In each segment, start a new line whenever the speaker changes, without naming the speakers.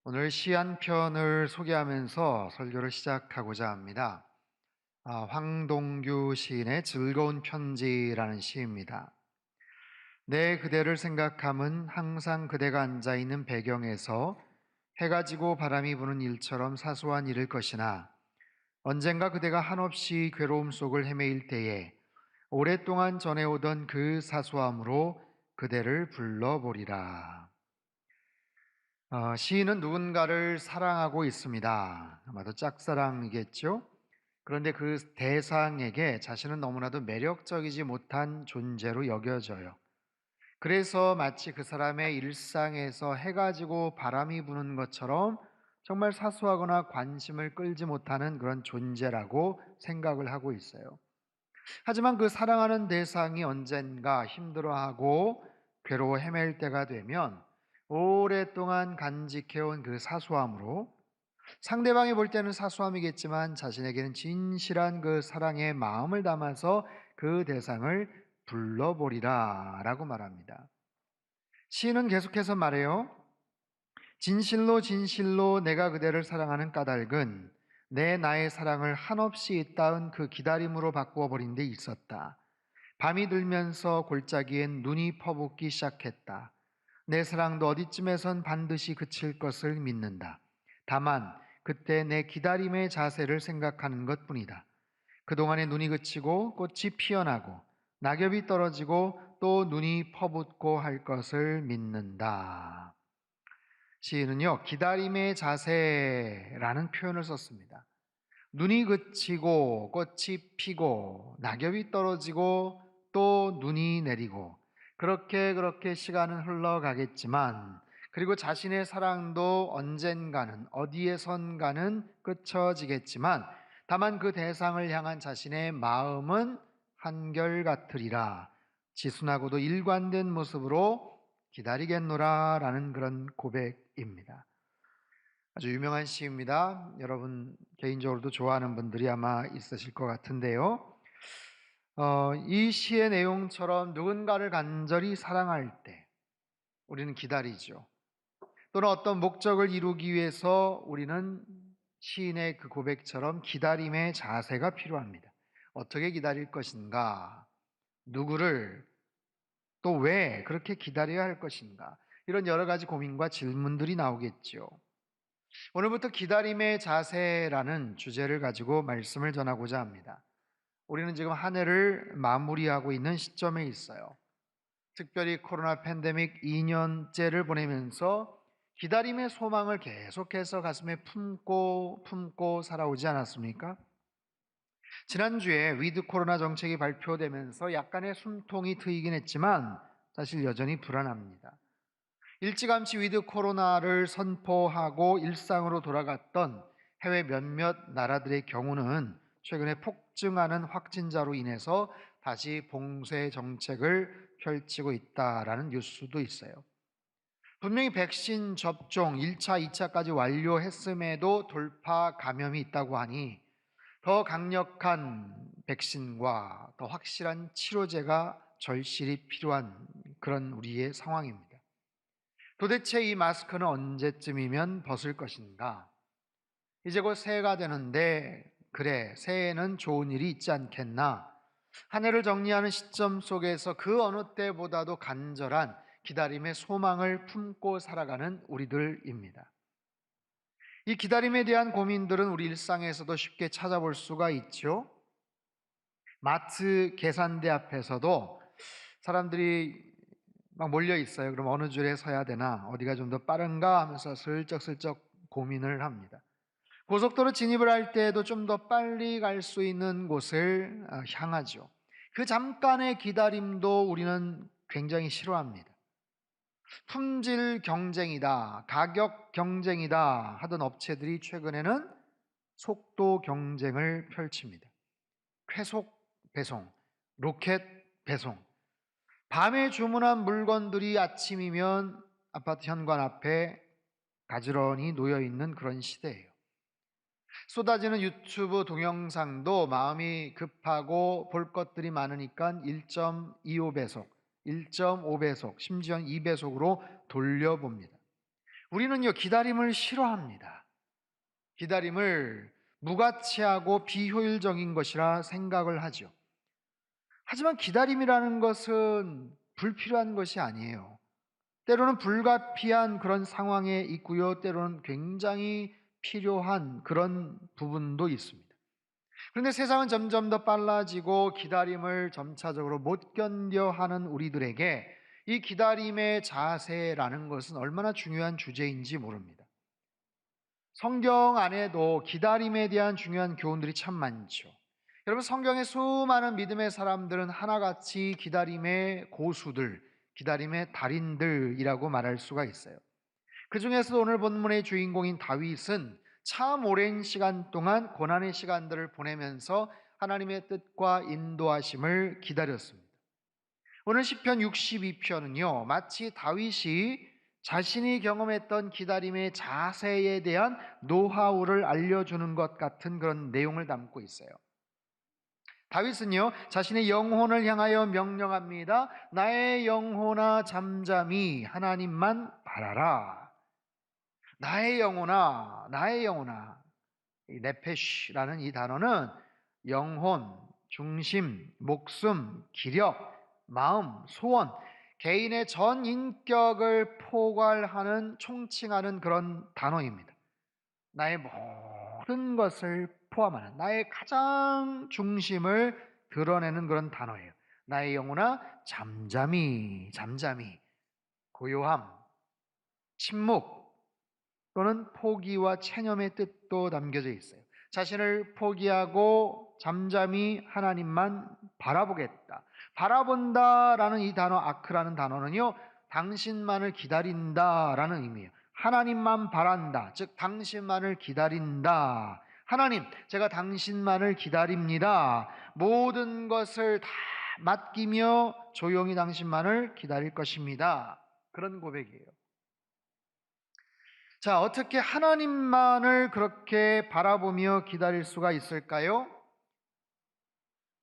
오늘 시 한 편을 소개하면서 설교를 시작하고자 합니다. 황동규 시인의 즐거운 편지라는 시입니다. 내 그대를 생각함은 항상 그대가 앉아있는 배경에서 해가 지고 바람이 부는 일처럼 사소한 일일 것이나 언젠가 그대가 한없이 괴로움 속을 헤매일 때에 오랫동안 전해오던 그 사소함으로 그대를 불러보리라. 시인은 누군가를 사랑하고 있습니다. 아마도 짝사랑이겠죠? 그런데 그 대상에게 자신은 너무나도 매력적이지 못한 존재로 여겨져요. 그래서 마치 그 사람의 일상에서 해가 지고 바람이 부는 것처럼 정말 사소하거나 관심을 끌지 못하는 그런 존재라고 생각을 하고 있어요. 하지만 그 사랑하는 대상이 언젠가 힘들어하고 괴로워 헤맬 때가 되면 오랫동안 간직해온 그 사소함으로 상대방이 볼 때는 사소함이겠지만 자신에게는 진실한 그 사랑의 마음을 담아서 그 대상을 불러보리라 라고 말합니다. 시인은 계속해서 말해요. 진실로 진실로 내가 그대를 사랑하는 까닭은 내 나의 사랑을 한없이 잇따은 그 기다림으로 바꾸어 버린 데 있었다. 밤이 들면서 골짜기엔 눈이 퍼붓기 시작했다. 내 사랑도 어디쯤에선 반드시 그칠 것을 믿는다. 다만 그때 내 기다림의 자세를 생각하는 것뿐이다. 그동안에 눈이 그치고 꽃이 피어나고 낙엽이 떨어지고 또 눈이 퍼붓고 할 것을 믿는다. 시인은요, 기다림의 자세라는 표현을 썼습니다. 눈이 그치고 꽃이 피고 낙엽이 떨어지고 또 눈이 내리고 그렇게 시간은 흘러가겠지만 그리고 자신의 사랑도 언젠가는 어디에선가는 끝쳐지겠지만 다만 그 대상을 향한 자신의 마음은 한결같으리라. 지순하고도 일관된 모습으로 기다리겠노라 라는 그런 고백입니다. 아주 유명한 시입니다. 여러분 개인적으로도 좋아하는 분들이 아마 있으실 것 같은데요. 이 시의 내용처럼 누군가를 간절히 사랑할 때 우리는 기다리죠. 또는 어떤 목적을 이루기 위해서 우리는 시인의 그 고백처럼 기다림의 자세가 필요합니다. 어떻게 기다릴 것인가? 누구를 또 왜 그렇게 기다려야 할 것인가? 이런 여러 가지 고민과 질문들이 나오겠죠. 오늘부터 기다림의 자세라는 주제를 가지고 말씀을 전하고자 합니다. 우리는 지금 한 해를 마무리하고 있는 시점에 있어요. 특별히 코로나 팬데믹 2년째를 보내면서 기다림의 소망을 계속해서 가슴에 품고 살아오지 않았습니까? 지난주에 위드 코로나 정책이 발표되면서 약간의 숨통이 트이긴 했지만 사실 여전히 불안합니다. 일찌감치 위드 코로나를 선포하고 일상으로 돌아갔던 해외 몇몇 나라들의 경우는 최근에 폭증하는 확진자로 인해서 다시 봉쇄 정책을 펼치고 있다라는 뉴스도 있어요. 분명히 백신 접종 1차, 2차까지 완료했음에도 돌파 감염이 있다고 하니 더 강력한 백신과 더 확실한 치료제가 절실히 필요한 그런 우리의 상황입니다. 도대체 이 마스크는 언제쯤이면 벗을 것인가? 이제 곧 새해가 되는데 그래, 새해에는 좋은 일이 있지 않겠나? 한 해를 정리하는 시점 속에서 그 어느 때보다도 간절한 기다림의 소망을 품고 살아가는 우리들입니다. 이 기다림에 대한 고민들은 우리 일상에서도 쉽게 찾아볼 수가 있죠. 마트 계산대 앞에서도 사람들이 막 몰려 있어요. 그럼 어느 줄에 서야 되나, 어디가 좀 더 빠른가 하면서 슬쩍슬쩍 고민을 합니다. 고속도로 진입을 할 때에도 좀 더 빨리 갈 수 있는 곳을 향하죠. 그 잠깐의 기다림도 우리는 굉장히 싫어합니다. 품질 경쟁이다, 가격 경쟁이다 하던 업체들이 최근에는 속도 경쟁을 펼칩니다. 쾌속 배송, 로켓 배송. 밤에 주문한 물건들이 아침이면 아파트 현관 앞에 가지런히 놓여 있는 그런 시대예요. 쏟아지는 유튜브 동영상도 마음이 급하고 볼 것들이 많으니까 1.25배속, 1.5배속, 심지어 2배속으로 돌려봅니다. 우리는요, 기다림을 싫어합니다. 기다림을 무가치하고 비효율적인 것이라 생각을 하죠. 하지만 기다림이라는 것은 불필요한 것이 아니에요. 때로는 불가피한 그런 상황에 있고요. 때로는 굉장히 필요한 그런 부분도 있습니다. 그런데 세상은 점점 더 빨라지고 기다림을 점차적으로 못 견뎌 하는 우리들에게 이 기다림의 자세라는 것은 얼마나 중요한 주제인지 모릅니다. 성경 안에도 기다림에 대한 중요한 교훈들이 참 많죠. 여러분, 성경의 수많은 믿음의 사람들은 하나같이 기다림의 고수들, 기다림의 달인들이라고 말할 수가 있어요. 그 중에서 오늘 본문의 주인공인 다윗은 참 오랜 시간 동안 고난의 시간들을 보내면서 하나님의 뜻과 인도하심을 기다렸습니다. 오늘 시편 62편은요, 마치 다윗이 자신이 경험했던 기다림의 자세에 대한 노하우를 알려주는 것 같은 그런 내용을 담고 있어요. 다윗은요, 자신의 영혼을 향하여 명령합니다. 나의 영혼아 잠잠히 하나님만 바라라. 나의 영혼아, 나의 영혼아. 이 네페시라는 이 단어는 영혼, 중심, 목숨, 기력, 마음, 소원, 개인의 전 인격을 포괄하는, 총칭하는 그런 단어입니다. 나의 모든 것을 포함하는, 나의 가장 중심을 드러내는 그런 단어예요. 나의 영혼아 잠잠히, 잠잠히. 고요함, 침묵 또는 포기와 체념의 뜻도 담겨져 있어요. 자신을 포기하고 잠잠히 하나님만 바라보겠다. 바라본다라는 이 단어, 아크라는 단어는요, 당신만을 기다린다라는 의미예요. 하나님만 바란다, 즉 당신만을 기다린다. 하나님, 제가 당신만을 기다립니다. 모든 것을 다 맡기며 조용히 당신만을 기다릴 것입니다. 그런 고백이에요. 자, 어떻게 하나님만을 그렇게 바라보며 기다릴 수가 있을까요?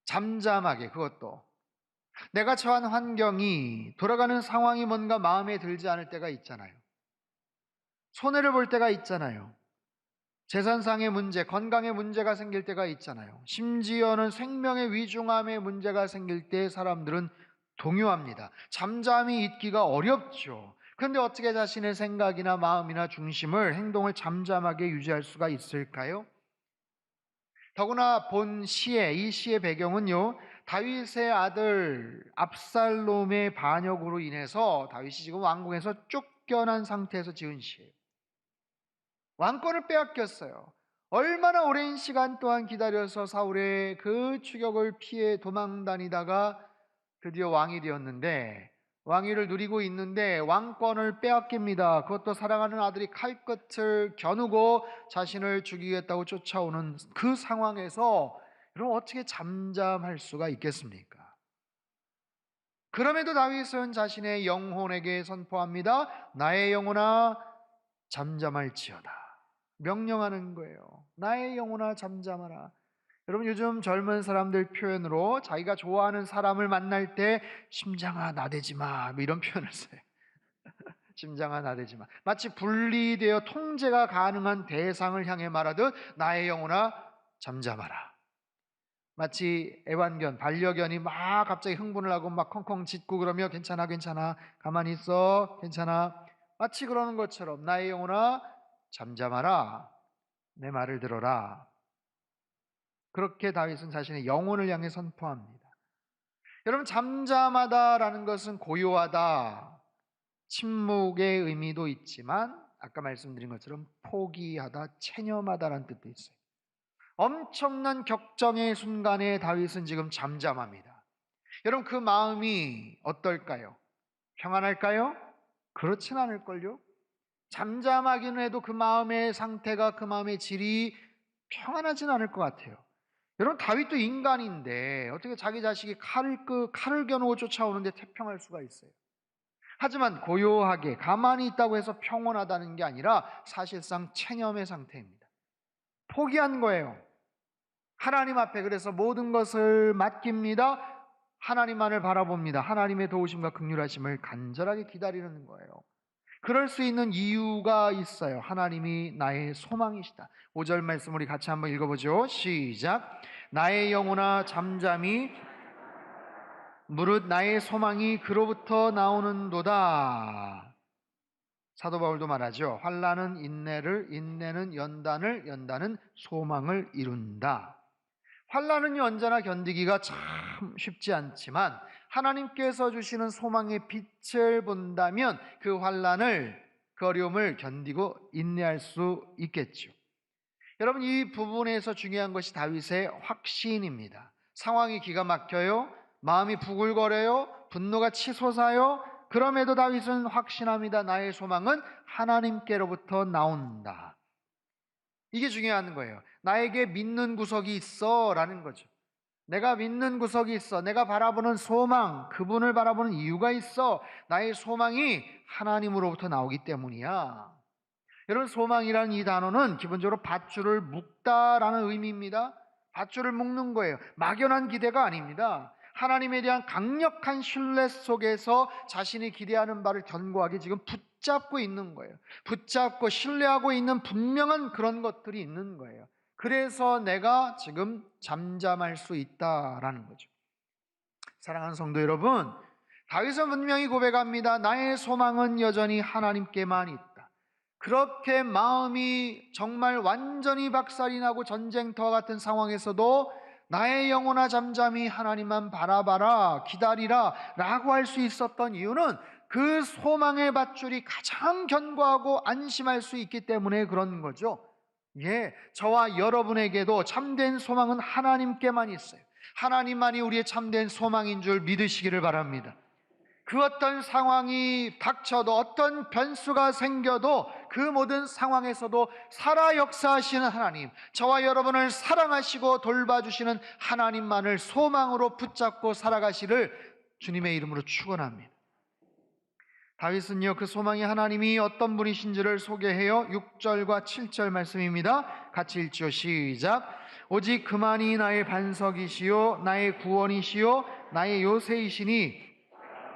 잠잠하게, 그것도. 내가 처한 환경이, 돌아가는 상황이 뭔가 마음에 들지 않을 때가 있잖아요. 손해를 볼 때가 있잖아요. 재산상의 문제, 건강의 문제가 생길 때가 있잖아요. 심지어는 생명의 위중함의 문제가 생길 때 사람들은 동요합니다. 잠잠히 있기가 어렵죠. 그런데 어떻게 자신의 생각이나 마음이나 중심을, 행동을 잠잠하게 유지할 수가 있을까요? 더구나 본 시의, 이 시의 배경은요, 다윗의 아들 압살롬의 반역으로 인해서 다윗이 지금 왕궁에서 쫓겨난 상태에서 지은 시예요. 왕권을 빼앗겼어요. 얼마나 오랜 시간 동안 기다려서 사울의 그 추격을 피해 도망 다니다가 드디어 왕이 되었는데, 왕위를 누리고 있는데 왕권을 빼앗깁니다. 그것도 사랑하는 아들이 칼끝을 겨누고 자신을 죽이겠다고 쫓아오는 그 상황에서 여러분, 어떻게 잠잠할 수가 있겠습니까? 그럼에도 다윗은 자신의 영혼에게 선포합니다. 나의 영혼아 잠잠할지어다. 명령하는 거예요. 나의 영혼아 잠잠하라. 여러분, 요즘 젊은 사람들 표현으로 자기가 좋아하는 사람을 만날 때 심장아 나대지 마, 뭐 이런 표현을 써요. 심장아 나대지 마. 마치 분리되어 통제가 가능한 대상을 향해 말하듯 나의 영혼아 잠잠하라. 마치 애완견, 반려견이 막 갑자기 흥분을 하고 막 컹컹 짖고 그러며 괜찮아 괜찮아 가만히 있어 괜찮아, 마치 그러는 것처럼 나의 영혼아 잠잠하라, 내 말을 들어라. 그렇게 다윗은 자신의 영혼을 향해 선포합니다. 여러분, 잠잠하다라는 것은 고요하다, 침묵의 의미도 있지만 아까 말씀드린 것처럼 포기하다, 체념하다라는 뜻도 있어요. 엄청난 격정의 순간에 다윗은 지금 잠잠합니다. 여러분, 그 마음이 어떨까요? 평안할까요? 그렇진 않을걸요? 잠잠하기는 해도 그 마음의 상태가, 그 마음의 질이 평안하진 않을 것 같아요. 여러분, 다윗도 인간인데 어떻게 자기 자식이 칼을 겨누고 쫓아오는데 태평할 수가 있어요? 하지만 고요하게 가만히 있다고 해서 평온하다는 게 아니라 사실상 체념의 상태입니다. 포기한 거예요. 하나님 앞에 그래서 모든 것을 맡깁니다. 하나님만을 바라봅니다. 하나님의 도우심과 긍휼하심을 간절하게 기다리는 거예요. 그럴 수 있는 이유가 있어요. 하나님이 나의 소망이시다. 5절 말씀 우리 같이 한번 읽어보죠. 시작. 나의 영혼아 잠잠히 무릇 나의 소망이 그로부터 나오는도다. 사도 바울도 말하죠. 환난은 인내를, 인내는 연단을, 연단은 소망을 이룬다. 환난은 언제나 견디기가 참 쉽지 않지만 하나님께서 주시는 소망의 빛을 본다면 그 환난을, 그 어려움을 견디고 인내할 수 있겠죠. 여러분, 이 부분에서 중요한 것이 다윗의 확신입니다. 상황이 기가 막혀요. 마음이 부글거려요. 분노가 치솟아요. 그럼에도 다윗은 확신합니다. 나의 소망은 하나님께로부터 나온다. 이게 중요한 거예요. 나에게 믿는 구석이 있어 라는 거죠. 내가 믿는 구석이 있어. 내가 바라보는 소망, 그분을 바라보는 이유가 있어. 나의 소망이 하나님으로부터 나오기 때문이야. 여러분, 소망이라는 이 단어는 기본적으로 밧줄을 묶다라는 의미입니다. 밧줄을 묶는 거예요. 막연한 기대가 아닙니다. 하나님에 대한 강력한 신뢰 속에서 자신이 기대하는 바를 견고하게 지금 붙잡고 있는 거예요. 붙잡고 신뢰하고 있는 분명한 그런 것들이 있는 거예요. 그래서 내가 지금 잠잠할 수 있다라는 거죠. 사랑하는 성도 여러분, 다윗은 분명히 고백합니다. 나의 소망은 여전히 하나님께만 있다. 그렇게 마음이 정말 완전히 박살이 나고 전쟁터와 같은 상황에서도 나의 영혼아 잠잠히 하나님만 바라봐라, 기다리라 라고 할 수 있었던 이유는 그 소망의 밧줄이 가장 견고하고 안심할 수 있기 때문에 그런 거죠. 예, 저와 여러분에게도 참된 소망은 하나님께만 있어요. 하나님만이 우리의 참된 소망인 줄 믿으시기를 바랍니다. 그 어떤 상황이 닥쳐도 어떤 변수가 생겨도 그 모든 상황에서도 살아 역사하시는 하나님, 저와 여러분을 사랑하시고 돌봐주시는 하나님만을 소망으로 붙잡고 살아가시를 주님의 이름으로 축원합니다. 다윗은요, 그 소망이 하나님이 어떤 분이신지를 소개해요. 6절과 7절 말씀입니다. 같이 읽죠. 시작. 오직 그만이 나의 반석이시요 나의 구원이시요 나의 요새이시니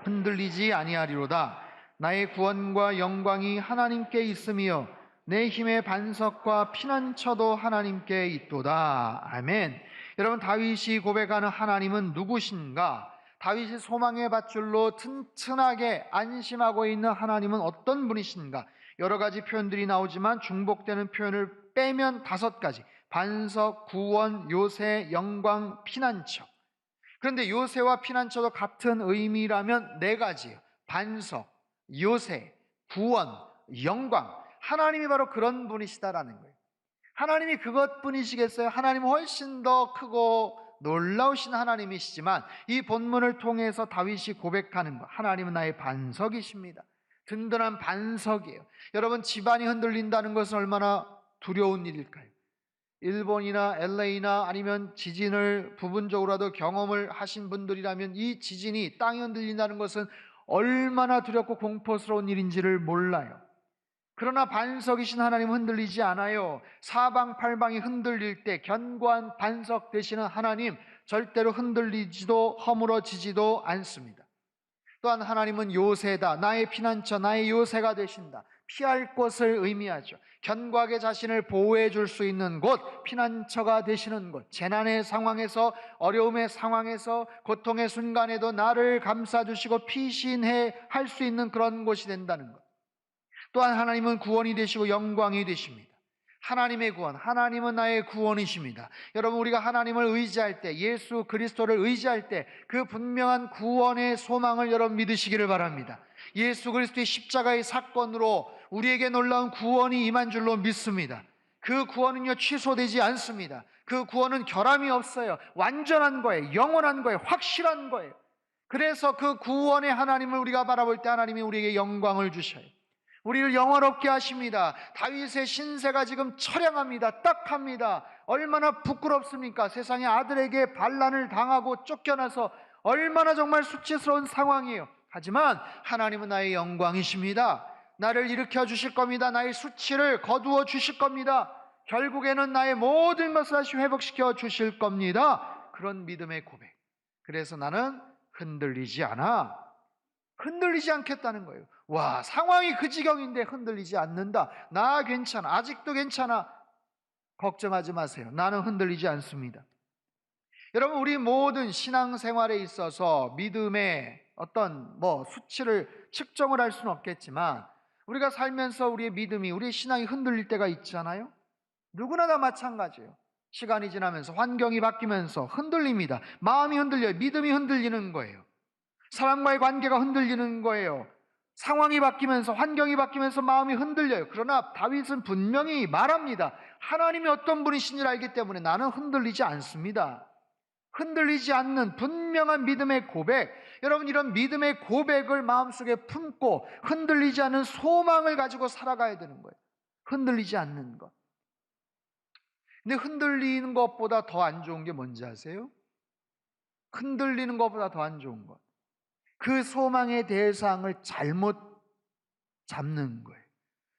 흔들리지 아니하리로다. 나의 구원과 영광이 하나님께 있으며 내 힘의 반석과 피난처도 하나님께 있도다. 아멘. 여러분, 다윗이 고백하는 하나님은 누구신가? 다윗이 소망의 밧줄로 튼튼하게 안심하고 있는 하나님은 어떤 분이신가? 여러 가지 표현들이 나오지만 중복되는 표현을 빼면 5가지. 반석, 구원, 요새, 영광, 피난처. 그런데 요새와 피난처도 같은 의미라면 4가지예요. 반석, 요새, 구원, 영광. 하나님이 바로 그런 분이시다라는 거예요. 하나님이 그것뿐이시겠어요? 하나님은 훨씬 더 크고 놀라우신 하나님이시지만 이 본문을 통해서 다윗이 고백하는 것, 하나님은 나의 반석이십니다. 든든한 반석이에요. 여러분, 집안이 흔들린다는 것은 얼마나 두려운 일일까요? 일본이나 LA나 아니면 지진을 부분적으로라도 경험을 하신 분들이라면 이 지진이 땅이 흔들린다는 것은 얼마나 두렵고 공포스러운 일인지를 몰라요. 그러나 반석이신 하나님은 흔들리지 않아요. 사방팔방이 흔들릴 때 견고한 반석 되시는 하나님, 절대로 흔들리지도 허물어지지도 않습니다. 또한 하나님은 요새다. 나의 피난처, 나의 요새가 되신다. 피할 곳을 의미하죠. 견고하게 자신을 보호해 줄 수 있는 곳, 피난처가 되시는 곳. 재난의 상황에서, 어려움의 상황에서, 고통의 순간에도 나를 감싸주시고 피신해 할 수 있는 그런 곳이 된다는 것. 또한 하나님은 구원이 되시고 영광이 되십니다. 하나님의 구원, 하나님은 나의 구원이십니다. 여러분, 우리가 하나님을 의지할 때, 예수 그리스도를 의지할 때 그 분명한 구원의 소망을 여러분 믿으시기를 바랍니다. 예수 그리스도의 십자가의 사건으로 우리에게 놀라운 구원이 임한 줄로 믿습니다. 그 구원은요, 취소되지 않습니다. 그 구원은 결함이 없어요. 완전한 거예요. 영원한 거예요. 확실한 거예요. 그래서 그 구원의 하나님을 우리가 바라볼 때 하나님이 우리에게 영광을 주셔요. 우리를 영화롭게 하십니다. 다윗의 신세가 지금 처량합니다. 딱합니다. 얼마나 부끄럽습니까? 세상의 아들에게 반란을 당하고 쫓겨나서 얼마나 정말 수치스러운 상황이에요. 하지만 하나님은 나의 영광이십니다. 나를 일으켜 주실 겁니다. 나의 수치를 거두어 주실 겁니다. 결국에는 나의 모든 것을 다시 회복시켜 주실 겁니다. 그런 믿음의 고백. 그래서 나는 흔들리지 않아. 흔들리지 않겠다는 거예요. 와, 상황이 그 지경인데 흔들리지 않는다. 나 괜찮아. 아직도 괜찮아. 걱정하지 마세요. 나는 흔들리지 않습니다. 여러분, 우리 모든 신앙생활에 있어서 믿음의 어떤 수치를 측정을 할 수는 없겠지만 우리가 살면서 우리의 믿음이, 우리의 신앙이 흔들릴 때가 있잖아요. 누구나 다 마찬가지예요. 시간이 지나면서 환경이 바뀌면서 흔들립니다. 마음이 흔들려요. 믿음이 흔들리는 거예요. 사람과의 관계가 흔들리는 거예요. 상황이 바뀌면서, 환경이 바뀌면서 마음이 흔들려요. 그러나 다윗은 분명히 말합니다. 하나님이 어떤 분이신지를 알기 때문에 나는 흔들리지 않습니다. 흔들리지 않는 분명한 믿음의 고백. 여러분, 이런 믿음의 고백을 마음속에 품고 흔들리지 않는 소망을 가지고 살아가야 되는 거예요. 흔들리지 않는 것. 근데 흔들리는 것보다 더 안 좋은 게 뭔지 아세요? 흔들리는 것보다 더 안 좋은 것. 그 소망의 대상을 잘못 잡는 거예요.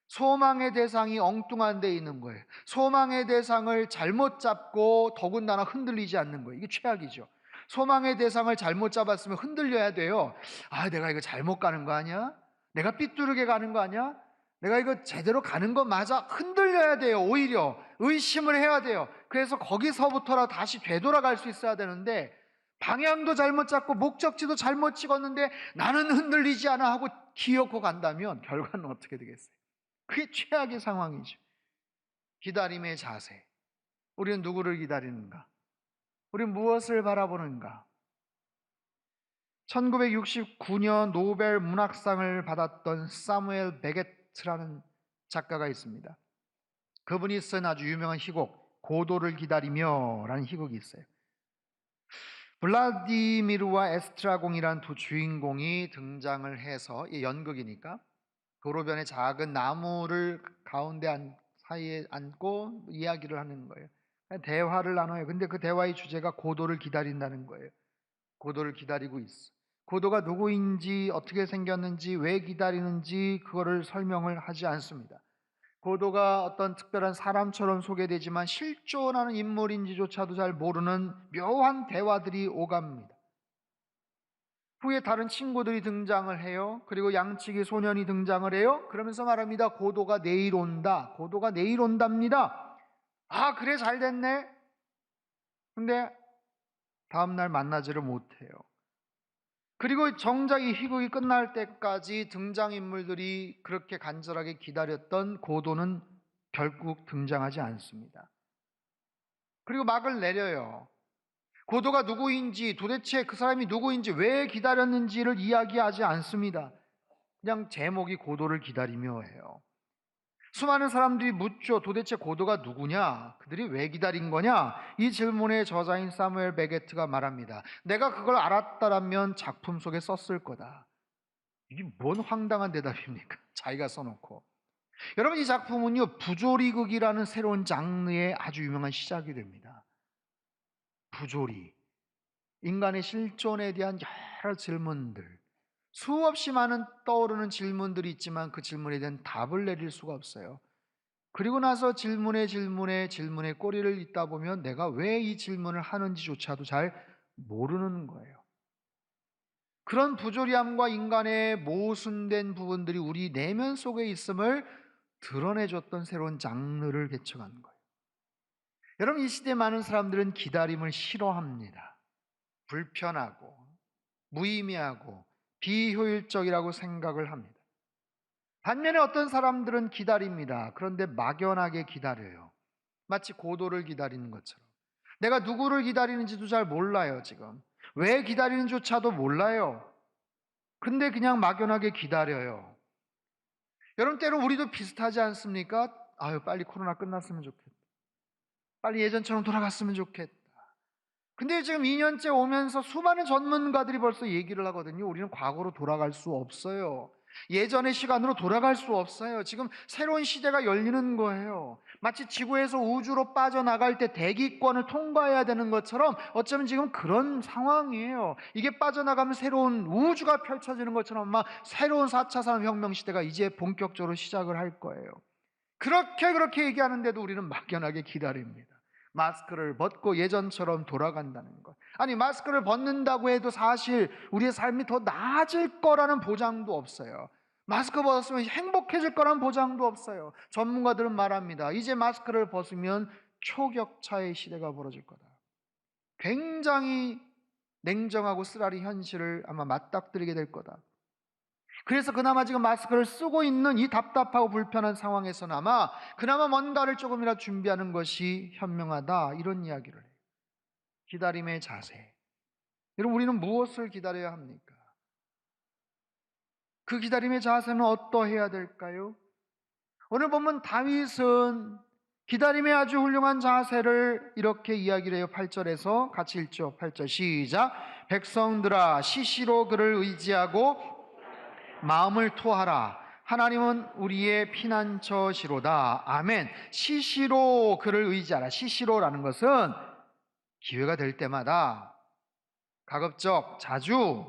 소망의 대상이 엉뚱한 데 있는 거예요. 소망의 대상을 잘못 잡고 더군다나 흔들리지 않는 거예요. 이게 최악이죠. 소망의 대상을 잘못 잡았으면 흔들려야 돼요. 아, 내가 이거 잘못 가는 거 아니야? 내가 삐뚤게 가는 거 아니야? 내가 이거 제대로 가는 거 맞아? 흔들려야 돼요. 오히려 의심을 해야 돼요. 그래서 거기서부터라 다시 되돌아갈 수 있어야 되는데 방향도 잘못 잡고 목적지도 잘못 찍었는데 나는 흔들리지 않아 하고 기어코 간다면 결과는 어떻게 되겠어요? 그게 최악의 상황이죠. 기다림의 자세. 우리는 누구를 기다리는가? 우리는 무엇을 바라보는가? 1969년 노벨 문학상을 받았던 사무엘 베게트라는 작가가 있습니다. 그분이 쓴 아주 유명한 희곡 고도를 기다리며 라는 희곡이 있어요. 블라디미르와 에스트라공이라는 두 주인공이 등장을 해서, 이 연극이니까 도로변에 작은 나무를 가운데 사이에 앉고 이야기를 하는 거예요. 대화를 나눠요. 근데 그 대화의 주제가 고도를 기다린다는 거예요. 고도를 기다리고 있어. 고도가 누구인지, 어떻게 생겼는지, 왜 기다리는지 그거를 설명을 하지 않습니다. 고도가 어떤 특별한 사람처럼 소개되지만 실존하는 인물인지조차도 잘 모르는 묘한 대화들이 오갑니다. 후에 다른 친구들이 등장을 해요. 그리고 양치기 소년이 등장을 해요. 그러면서 말합니다. 고도가 내일 온다. 고도가 내일 온답니다. 아, 그래, 잘 됐네. 근데 다음날 만나지를 못해요. 그리고 정작 이 희극이 끝날 때까지 등장인물들이 그렇게 간절하게 기다렸던 고도는 결국 등장하지 않습니다. 그리고 막을 내려요. 고도가 누구인지, 도대체 그 사람이 누구인지, 왜 기다렸는지를 이야기하지 않습니다. 그냥 제목이 고도를 기다리며 해요. 수많은 사람들이 묻죠. 도대체 고도가 누구냐? 그들이 왜 기다린 거냐? 이 질문의 저자인 사무엘 베게트가 말합니다. 내가 그걸 알았다라면 작품 속에 썼을 거다. 이게 뭔 황당한 대답입니까? 자기가 써놓고. 여러분, 이 작품은요, 부조리극이라는 새로운 장르의 아주 유명한 시작이 됩니다. 부조리. 인간의 실존에 대한 여러 질문들, 수없이 많은 떠오르는 질문들이 있지만 그 질문에 대한 답을 내릴 수가 없어요. 그리고 나서 질문에 꼬리를 잇다 보면 내가 왜 이 질문을 하는지조차도 잘 모르는 거예요. 그런 부조리함과 인간의 모순된 부분들이 우리 내면 속에 있음을 드러내줬던 새로운 장르를 개척한 거예요. 여러분, 이 시대 많은 사람들은 기다림을 싫어합니다. 불편하고 무의미하고 비효율적이라고 생각을 합니다. 반면에 어떤 사람들은 기다립니다. 그런데 막연하게 기다려요. 마치 고도를 기다리는 것처럼. 내가 누구를 기다리는지도 잘 몰라요, 지금. 왜 기다리는지조차도 몰라요. 근데 그냥 막연하게 기다려요. 여러분, 때로 우리도 비슷하지 않습니까? 아유, 빨리 코로나 끝났으면 좋겠다. 빨리 예전처럼 돌아갔으면 좋겠다. 근데 지금 2년째 오면서 수많은 전문가들이 벌써 얘기를 하거든요. 우리는 과거로 돌아갈 수 없어요. 예전의 시간으로 돌아갈 수 없어요. 지금 새로운 시대가 열리는 거예요. 마치 지구에서 우주로 빠져나갈 때 대기권을 통과해야 되는 것처럼 어쩌면 지금 그런 상황이에요. 이게 빠져나가면 새로운 우주가 펼쳐지는 것처럼 막 새로운 4차 산업혁명 시대가 이제 본격적으로 시작을 할 거예요. 그렇게 얘기하는데도 우리는 막연하게 기다립니다. 마스크를 벗고 예전처럼 돌아간다는 것. 아니, 마스크를 벗는다고 해도 사실 우리의 삶이 더 나아질 거라는 보장도 없어요. 마스크 벗었으면 행복해질 거란 보장도 없어요. 전문가들은 말합니다. 이제 마스크를 벗으면 초격차의 시대가 벌어질 거다. 굉장히 냉정하고 쓰라린 현실을 아마 맞닥뜨리게 될 거다. 그래서 그나마 지금 마스크를 쓰고 있는 이 답답하고 불편한 상황에서나마 그나마 뭔가를 조금이라도 준비하는 것이 현명하다, 이런 이야기를 해요. 기다림의 자세. 여러분, 우리는 무엇을 기다려야 합니까? 그 기다림의 자세는 어떠해야 될까요? 오늘 보면 다윗은 기다림의 아주 훌륭한 자세를 이렇게 이야기를 해요. 8절에서 같이 읽죠. 8절 시작. 백성들아, 시시로 그를 의지하고 마음을 토하라. 하나님은 우리의 피난처시로다. 아멘. 시시로 그를 의지하라. 시시로라는 것은 기회가 될 때마다, 가급적, 자주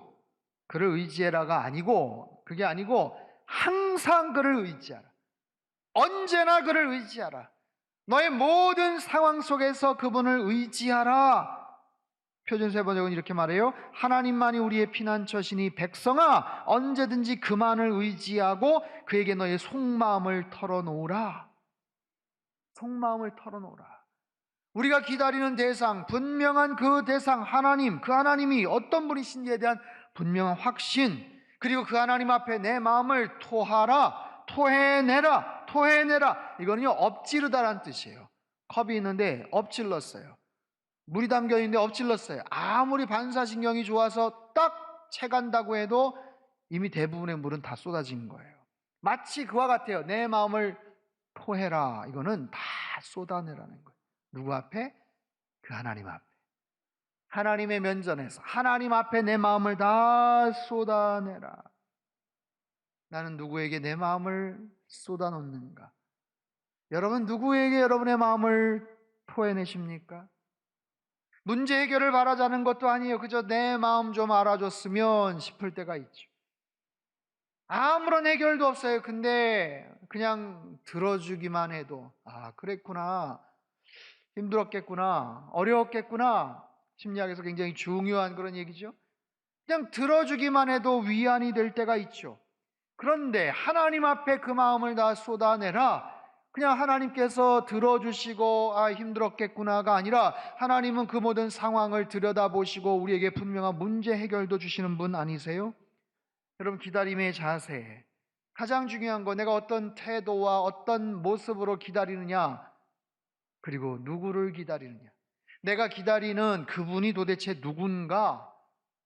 그를 의지해라가 아니고, 그게 아니고 항상 그를 의지하라. 언제나 그를 의지하라. 너의 모든 상황 속에서 그분을 의지하라. 표준세 번역은 이렇게 말해요. 하나님만이 우리의 피난처시니 백성아, 언제든지 그만을 의지하고 그에게 너의 속마음을 털어놓으라. 속마음을 털어놓으라. 우리가 기다리는 대상, 분명한 그 대상, 하나님, 그 하나님이 어떤 분이신지에 대한 분명한 확신, 그리고 그 하나님 앞에 내 마음을 토하라, 토해내라, 토해내라. 이거는요, 엎지르다라는 뜻이에요. 컵이 있는데 엎질렀어요. 물이 담겨 있는데 엎질렀어요. 아무리 반사신경이 좋아서 딱 채간다고 해도 이미 대부분의 물은 다 쏟아진 거예요. 마치 그와 같아요. 내 마음을 토해라. 이거는 다 쏟아내라는 거예요. 누구 앞에? 그 하나님 앞에. 하나님의 면전에서 하나님 앞에 내 마음을 다 쏟아내라. 나는 누구에게 내 마음을 쏟아놓는가? 여러분, 누구에게 여러분의 마음을 토해내십니까? 문제 해결을 바라자는 것도 아니에요. 그저 내 마음 좀 알아줬으면 싶을 때가 있죠. 아무런 해결도 없어요. 근데 그냥 들어주기만 해도, 아, 그랬구나, 힘들었겠구나, 어려웠겠구나, 심리학에서 굉장히 중요한 그런 얘기죠. 그냥 들어주기만 해도 위안이 될 때가 있죠. 그런데 하나님 앞에 그 마음을 다 쏟아내라. 그냥 하나님께서 들어주시고 아, 힘들었겠구나가 아니라 하나님은 그 모든 상황을 들여다보시고 우리에게 분명한 문제 해결도 주시는 분 아니세요? 여러분, 기다림의 자세, 가장 중요한 거, 내가 어떤 태도와 어떤 모습으로 기다리느냐, 그리고 누구를 기다리느냐. 내가 기다리는 그분이 도대체 누군가,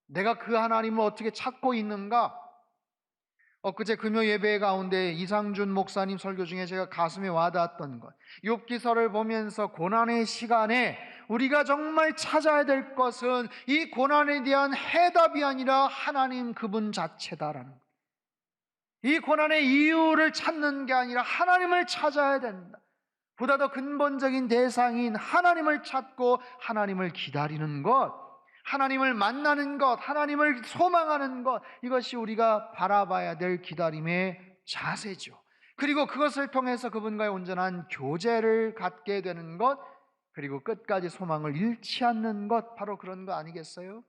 내가 그 하나님을 어떻게 찾고 있는가. 엊그제 금요 예배 가운데 이상준 목사님 설교 중에 제가 가슴에 와닿았던 것, 욥기서를 보면서 고난의 시간에 우리가 정말 찾아야 될 것은 이 고난에 대한 해답이 아니라 하나님 그분 자체다라는 것. 이 고난의 이유를 찾는 게 아니라 하나님을 찾아야 된다. 보다 더 근본적인 대상인 하나님을 찾고 하나님을 기다리는 것, 하나님을 만나는 것, 하나님을 소망하는 것, 이것이 우리가 바라봐야 될 기다림의 자세죠. 그리고 그것을 통해서 그분과의 온전한 교제를 갖게 되는 것, 그리고 끝까지 소망을 잃지 않는 것, 바로 그런 거 아니겠어요?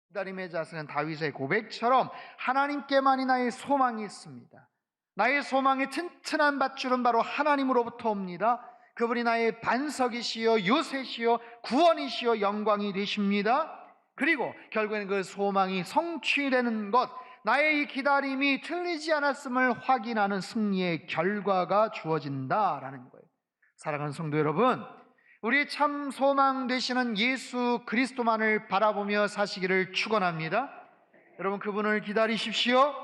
기다림의 자세는 다윗의 고백처럼 하나님께만이 나의 소망이 있습니다. 나의 소망의 튼튼한 밧줄은 바로 하나님으로부터 옵니다. 그분이 나의 반석이시요 요새시요 구원이시요 영광이 되십니다. 그리고 결국에는 그 소망이 성취되는 것, 나의 이 기다림이 틀리지 않았음을 확인하는 승리의 결과가 주어진다라는 거예요. 사랑하는 성도 여러분, 우리 참 소망 되시는 예수 그리스도만을 바라보며 사시기를 축원합니다. 여러분, 그분을 기다리십시오.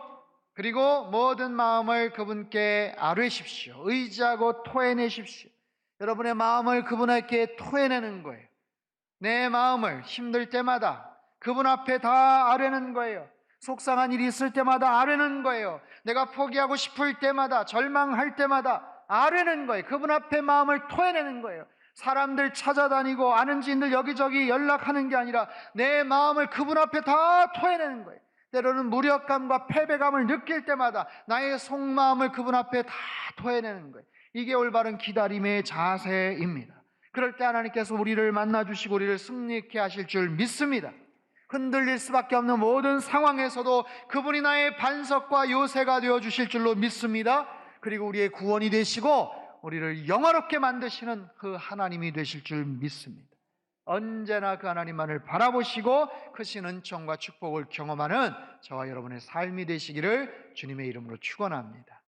그리고 모든 마음을 그분께 아뢰십시오. 의지하고 토해내십시오. 여러분의 마음을 그분에게 토해내는 거예요. 내 마음을 힘들 때마다 그분 앞에 다 아뢰는 거예요. 속상한 일이 있을 때마다 아뢰는 거예요. 내가 포기하고 싶을 때마다, 절망할 때마다 아뢰는 거예요. 그분 앞에 마음을 토해내는 거예요. 사람들 찾아다니고 아는 지인들 여기저기 연락하는 게 아니라 내 마음을 그분 앞에 다 토해내는 거예요. 때로는 무력감과 패배감을 느낄 때마다 나의 속마음을 그분 앞에 다 토해내는 거예요. 이게 올바른 기다림의 자세입니다. 그럴 때 하나님께서 우리를 만나주시고 우리를 승리케 하실 줄 믿습니다. 흔들릴 수밖에 없는 모든 상황에서도 그분이 나의 반석과 요새가 되어 주실 줄로 믿습니다. 그리고 우리의 구원이 되시고 우리를 영화롭게 만드시는 그 하나님이 되실 줄 믿습니다. 언제나 그 하나님만을 바라보시고 크신 은총과 축복을 경험하는 저와 여러분의 삶이 되시기를 주님의 이름으로 축원합니다.